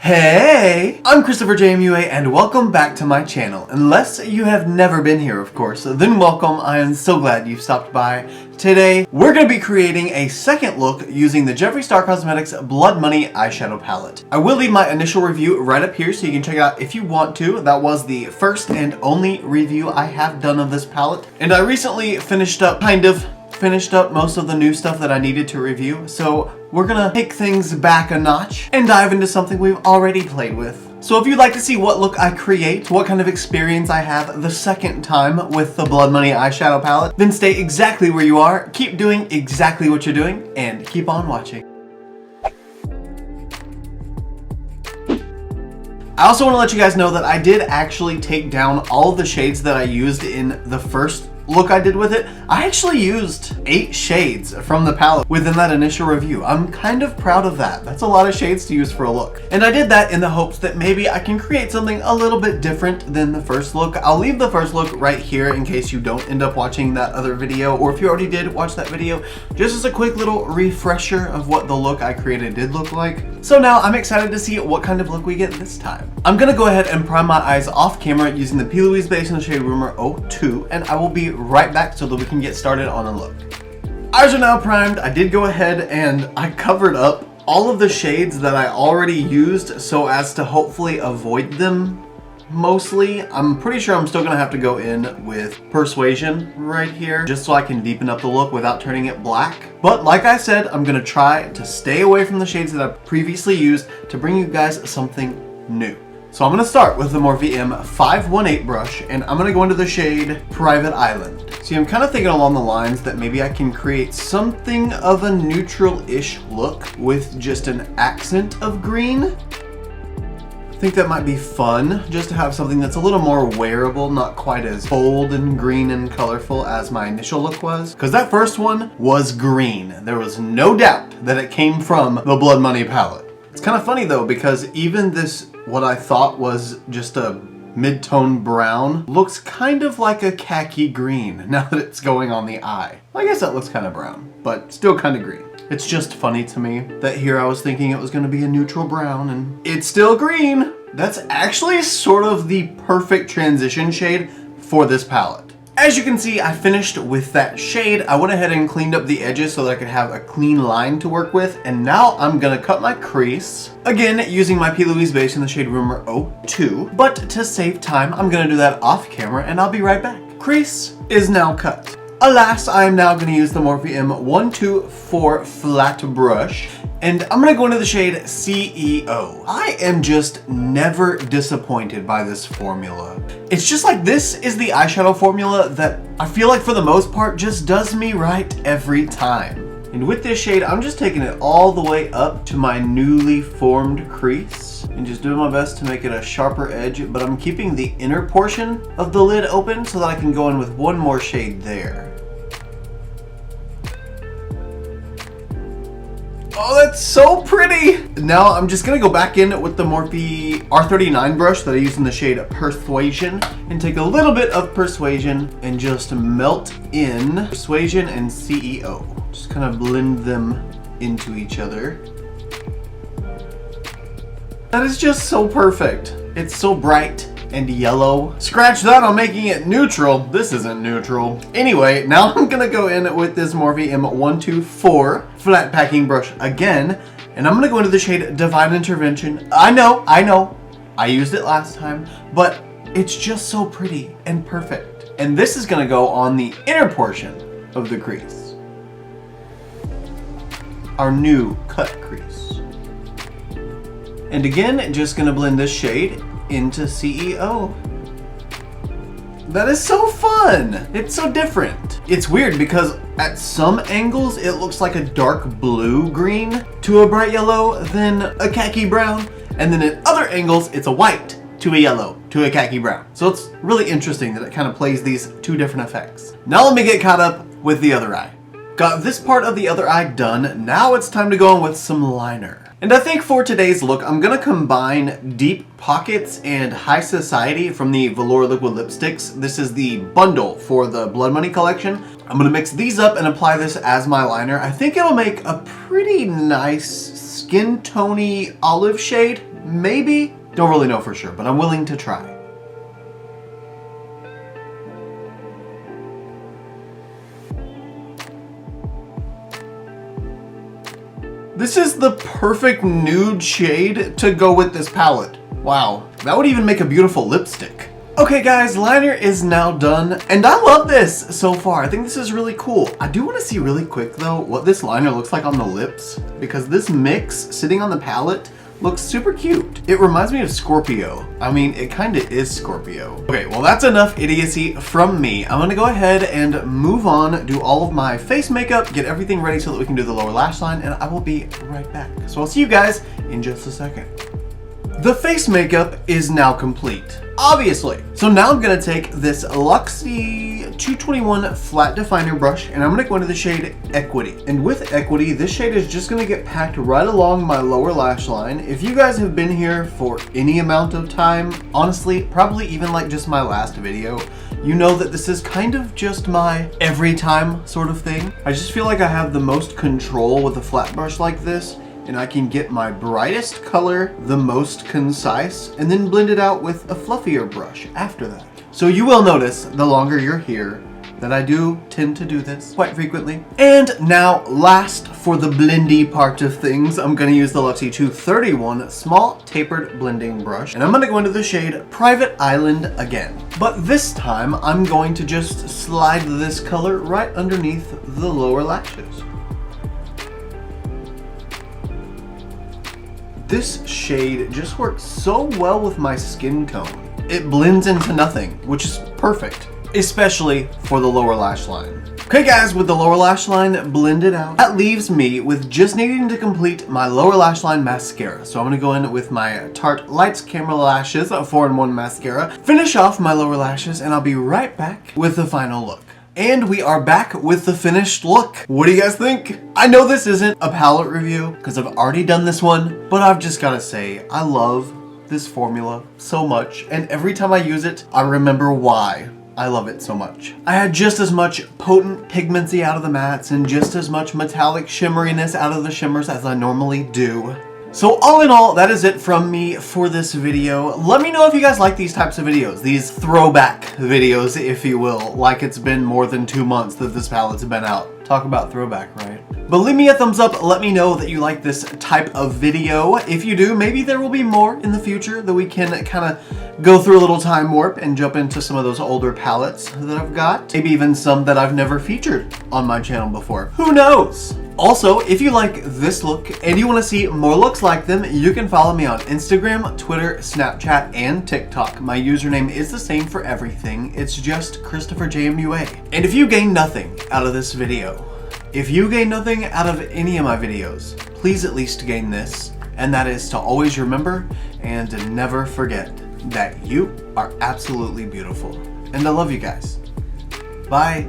Hey, I'm ChristopherJMUA and welcome back to my channel. Unless you have never been here, of course, then welcome. I am so glad you've stopped by. Today, we're going to be creating a second look using the Jeffree Cosmetics Blood Money eyeshadow palette. I will leave my initial review right up here so you can check it out if you want to. That was the first and only review I have done of this palette. And I recently finished up most of the new stuff that I needed to review, so we're gonna take things back a notch and dive into something we've already played with. So if you'd like to see what look I create, what kind of experience I have the second time with the Blood Money eyeshadow palette, then stay exactly where you are, keep doing exactly what you're doing, and keep on watching. I also want to let you guys know that I did actually take down all of the shades that I used in the first look I did with it. I actually used 8 shades from the palette within that initial review. I'm kind of proud of that. That's a lot of shades to use for a look. And I did that in the hopes that maybe I can create something a little bit different than the first look. I'll leave the first look right here in case you don't end up watching that other video, or if you already did watch that video, just as a quick little refresher of what the look I created did look like. So now I'm excited to see what kind of look we get this time. I'm gonna go ahead and prime my eyes off camera using the P. Louise base in the shade Rumor 02, and I will be right back so that we can get started on a look. Eyes are now primed. I did go ahead and I covered up all of the shades that I already used so as to hopefully avoid them mostly. I'm pretty sure I'm still gonna have to go in with Persuasion right here just so I can deepen up the look without turning it black. But like I said, I'm gonna try to stay away from the shades that I've previously used to bring you guys something new. So I'm gonna start with the Morphe M518 brush, and I'm gonna go into the shade Private Island. See, I'm kind of thinking along the lines that maybe I can create something of a neutral-ish look with just an accent of green. I think that might be fun, just to have something that's a little more wearable, not quite as bold and green and colorful as my initial look was. Because that first one was green. There was no doubt that it came from the Blood Money palette. It's kind of funny though, because even this, what I thought was just a mid-tone brown, looks kind of like a khaki green now that it's going on the eye. I guess that looks kind of brown, but still kind of green. It's just funny to me that here I was thinking it was going to be a neutral brown and it's still green. That's actually sort of the perfect transition shade for this palette. As you can see, I finished with that shade. I went ahead and cleaned up the edges so that I could have a clean line to work with. And now I'm gonna cut my crease. Again, using my P. Louise base in the shade Rumor 02. But to save time, I'm gonna do that off camera and I'll be right back. Crease is now cut. Alas, I am now going to use the Morphe M124 flat brush, and I'm going to go into the shade CEO. I am just never disappointed by this formula. It's just like this is the eyeshadow formula that I feel like for the most part just does me right every time. And with this shade, I'm just taking it all the way up to my newly formed crease and just doing my best to make it a sharper edge, but I'm keeping the inner portion of the lid open so that I can go in with one more shade there. Oh, that's so pretty! Now I'm just gonna go back in with the Morphe R39 brush that I used in the shade Persuasion and take a little bit of Persuasion and just melt in Persuasion and CEO. Just kind of blend them into each other. That is just so perfect. It's so bright and yellow. Scratch that on making it neutral. This isn't neutral. Anyway, now I'm gonna go in with this Morphe M124 flat packing brush again, and I'm gonna go into the shade Divine Intervention. I know, I used it last time, but it's just so pretty and perfect. And this is gonna go on the inner portion of the crease. Our new cut crease. And again, just gonna blend this shade into CEO. That is so fun! It's so different. It's weird because at some angles it looks like a dark blue green to a bright yellow, then a khaki brown, and then at other angles it's a white to a yellow to a khaki brown. So it's really interesting that it kind of plays these two different effects. Now let me get caught up with the other eye. Got this part of the other eye done. Now it's time to go in with some liner. And I think for today's look, I'm gonna combine Deep Pockets and High Society from the Velour Liquid Lipsticks. This is the bundle for the Blood Money collection. I'm gonna mix these up and apply this as my liner. I think it'll make a pretty nice skin tony olive shade. Maybe? Don't really know for sure, but I'm willing to try. This is the perfect nude shade to go with this palette. Wow, that would even make a beautiful lipstick. Okay guys, liner is now done, and I love this so far. I think this is really cool. I do want to see really quick though what this liner looks like on the lips, because this mix sitting on the palette looks super cute. It reminds me of Scorpio. I mean, it kind of is Scorpio. Okay, well that's enough idiocy from me. I'm gonna go ahead and move on, do all of my face makeup, get everything ready so that we can do the lower lash line, and I will be right back. So I'll see you guys in just a second. The face makeup is now complete, obviously. So now I'm gonna take this Luxie 221 flat definer brush and I'm gonna go into the shade Equity. And with Equity, this shade is just gonna get packed right along my lower lash line. If you guys have been here for any amount of time, honestly, probably even like just my last video, you know that this is kind of just my every time sort of thing. I just feel like I have the most control with a flat brush like this, and I can get my brightest color the most concise and then blend it out with a fluffier brush after that. So you will notice the longer you're here that I do tend to do this quite frequently. And now last for the blendy part of things, I'm gonna use the Luxie 231 small tapered blending brush and I'm gonna go into the shade Private Island again. But this time I'm going to just slide this color right underneath the lower lashes. This shade just works so well with my skin tone. It blends into nothing, which is perfect, especially for the lower lash line. Okay guys, with the lower lash line blended out, that leaves me with just needing to complete my lower lash line mascara. So I'm gonna go in with my Tarte Lights Camera Lashes 4-in-1 mascara, finish off my lower lashes, and I'll be right back with the final look. And we are back with the finished look. What do you guys think? I know this isn't a palette review because I've already done this one, but I've just gotta say, I love this formula so much. And every time I use it, I remember why I love it so much. I had just as much potent pigmency out of the mattes and just as much metallic shimmeriness out of the shimmers as I normally do. So all in all, that is it from me for this video. Let me know if you guys like these types of videos, these throwback videos, if you will, like it's been more than 2 months that this palette's been out. Talk about throwback, right? But leave me a thumbs up, let me know that you like this type of video. If you do, maybe there will be more in the future that we can kind of go through a little time warp and jump into some of those older palettes that I've got. Maybe even some that I've never featured on my channel before. Who knows? Also, if you like this look and you want to see more looks like them, you can follow me on Instagram, Twitter, Snapchat, and TikTok. My username is the same for everything. It's just ChristopherJMUA. And if you gain nothing out of this video, if you gain nothing out of any of my videos, please at least gain this, and that is to always remember and to never forget that you are absolutely beautiful. And I love you guys. Bye.